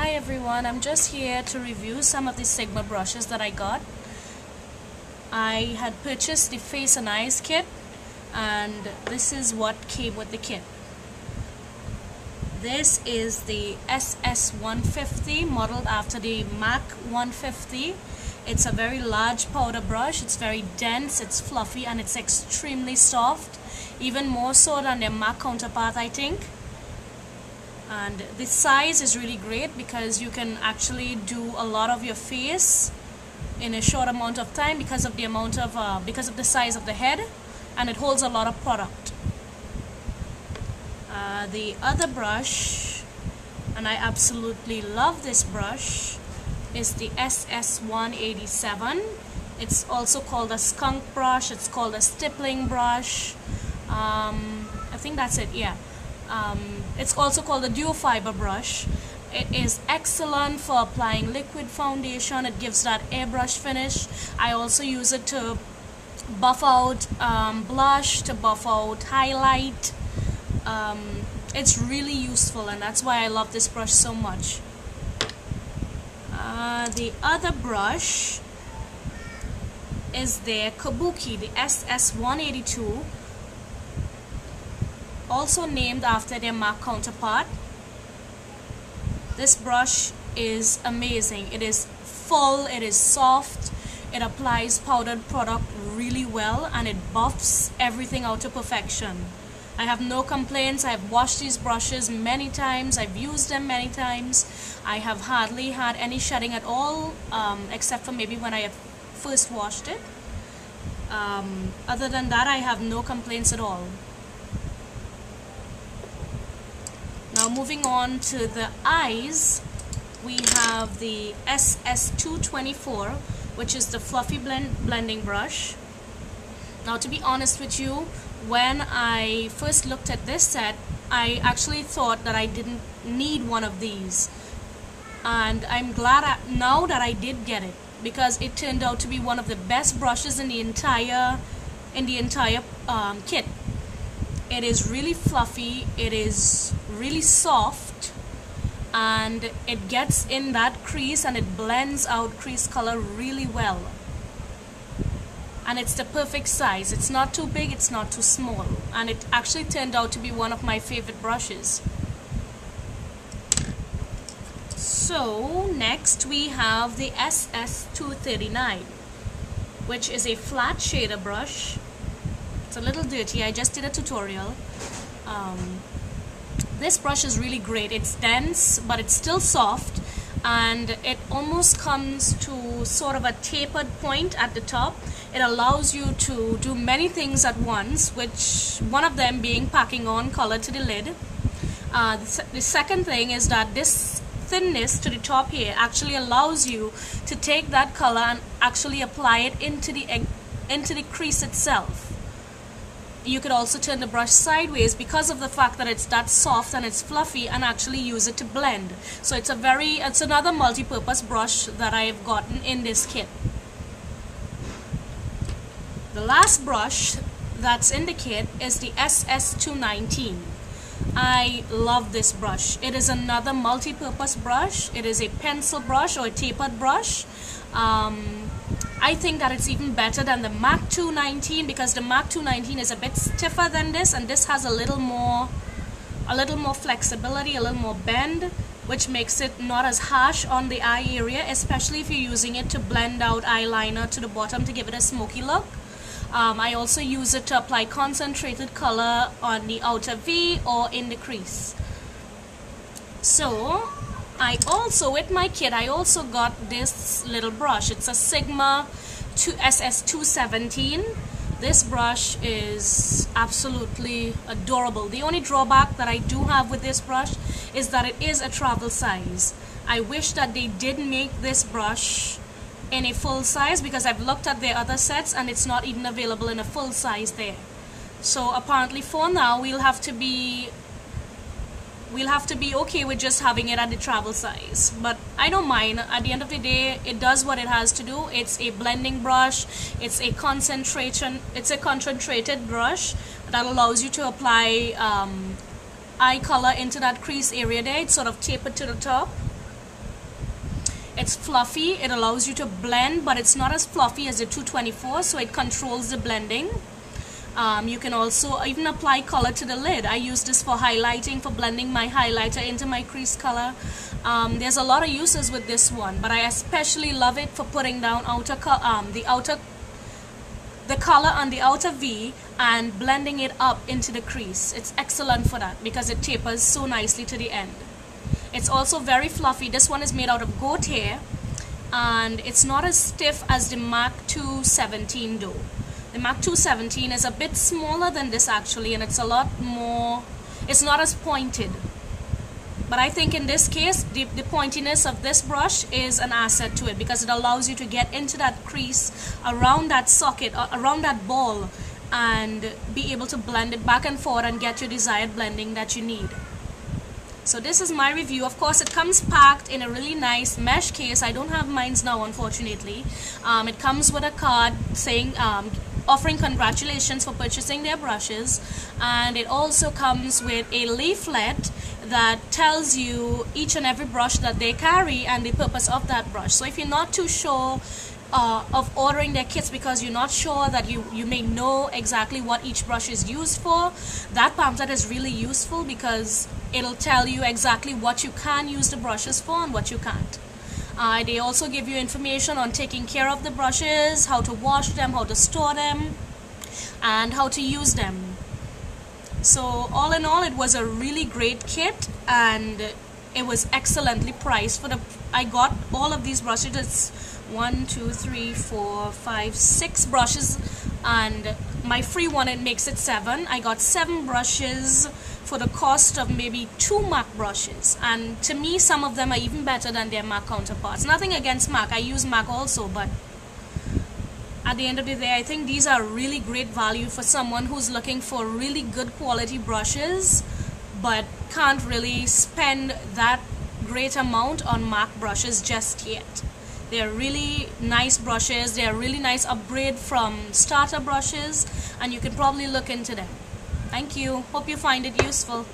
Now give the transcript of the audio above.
Hi everyone, I'm just here to review some of the Sigma brushes that I got. I had purchased the Face and Eyes kit, and this is what came with the kit. This is the SS150, modeled after the MAC 150. It's a very large powder brush. It's very dense, it's fluffy, and it's extremely soft, even more so than their MAC counterpart, I think. And the size is really great because you can actually do a lot of your face in a short amount of time because of the size of the head, and it holds a lot of product. The other brush, and I absolutely love this brush, is the SS187. It's also called a skunk brush. It's called a stippling brush. I think that's it. Yeah. It's also called a duo fiber brush. It is excellent for applying liquid foundation. It gives that airbrush finish. I also use it to buff out blush, to buff out highlight. It's really useful, and that's why I love this brush so much. The other brush is the Kabuki, the SS182. Also named after their MAC counterpart. This brush is amazing. It is full, it is soft, it applies powdered product really well, and it buffs everything out to perfection. I have no complaints. I have washed these brushes many times. I've used them many times. I have hardly had any shedding at all, except for maybe when I had first washed it. Other than that, I have no complaints at all. Now moving on to the eyes, we have the SS224, which is the fluffy blending brush. Now, to be honest with you, when I first looked at this set, I actually thought that I didn't need one of these, and I'm glad now that I did get it, because it turned out to be one of the best brushes in the entire kit. It is really fluffy, it is really soft, and it gets in that crease and it blends out crease color really well. And it's the perfect size. It's not too big, it's not too small, and it actually turned out to be one of my favorite brushes. So next we have the SS239, which is a flat shader brush. It's a little dirty. I just did a tutorial. This brush is really great. It's dense, but it's still soft, and it almost comes to sort of a tapered point at the top. It allows you to do many things at once, which one of them being packing on color to the lid. The second thing is that this thinness to the top here actually allows you to take that color and actually apply it into the crease itself. You could also turn the brush sideways because of the fact that it's that soft and it's fluffy, and actually use it to blend. So it's another multi-purpose brush that I've gotten in this kit. The last brush that's in the kit is the SS219. I love this brush. It is another multi-purpose brush. It is a pencil brush or a tapered brush. I think that it's even better than the MAC 219, because the MAC 219 is a bit stiffer than this, and this has a little more flexibility, a little more bend, which makes it not as harsh on the eye area, especially if you're using it to blend out eyeliner to the bottom to give it a smoky look. I also use it to apply concentrated color on the outer V or in the crease. So with my kit, I also got this little brush. It's a Sigma SS217. This brush is absolutely adorable. The only drawback that I do have with this brush is that it is a travel size. I wish that they did make this brush in a full size, because I've looked at their other sets and it's not even available in a full size there. So apparently for now we'll have to be okay with just having it at the travel size, but I don't mind. At the end of the day, it does what it has to do. It's a blending brush. It's a concentrated brush that allows you to apply eye color into that crease area there. It's sort of tapered to the top. It's fluffy, it allows you to blend, but it's not as fluffy as the 224, so it controls the blending. You can also even apply color to the lid. I use this for highlighting, for blending my highlighter into my crease color. There's a lot of uses with this one, but I especially love it for putting down the color on the outer V and blending it up into the crease. It's excellent for that because it tapers so nicely to the end. It's also very fluffy. This one is made out of goat hair, and it's not as stiff as the MAC 217 though. The MAC 217 is a bit smaller than this actually, and it's a lot more, it's not as pointed. But I think in this case, the pointiness of this brush is an asset to it because it allows you to get into that crease, around that socket, around that ball, and be able to blend it back and forth and get your desired blending that you need. So this is my review. Of course, it comes packed in a really nice mesh case. I don't have mine now, unfortunately. It comes with a card saying, offering congratulations for purchasing their brushes, and it also comes with a leaflet that tells you each and every brush that they carry and the purpose of that brush. So if you're not too sure of ordering their kits because you're not sure that you may know exactly what each brush is used for, that pamphlet is really useful because it'll tell you exactly what you can use the brushes for and what you can't. They also give you information on taking care of the brushes, how to wash them, how to store them, and how to use them. So all in all, it was a really great kit, and it was excellently priced. I got all of these brushes. It's 1, 2, 3, 4, 5, 6 brushes, and my free one, it makes it 7. I got 7 brushes for the cost of maybe 2 MAC brushes, and to me some of them are even better than their MAC counterparts. Nothing against MAC, I use MAC also, but at the end of the day, I think these are really great value for someone who's looking for really good quality brushes but can't really spend that great amount on MAC brushes just yet. They're really nice brushes, they're a really nice upgrade from starter brushes, and you can probably look into them. Thank you. Hope you find it useful.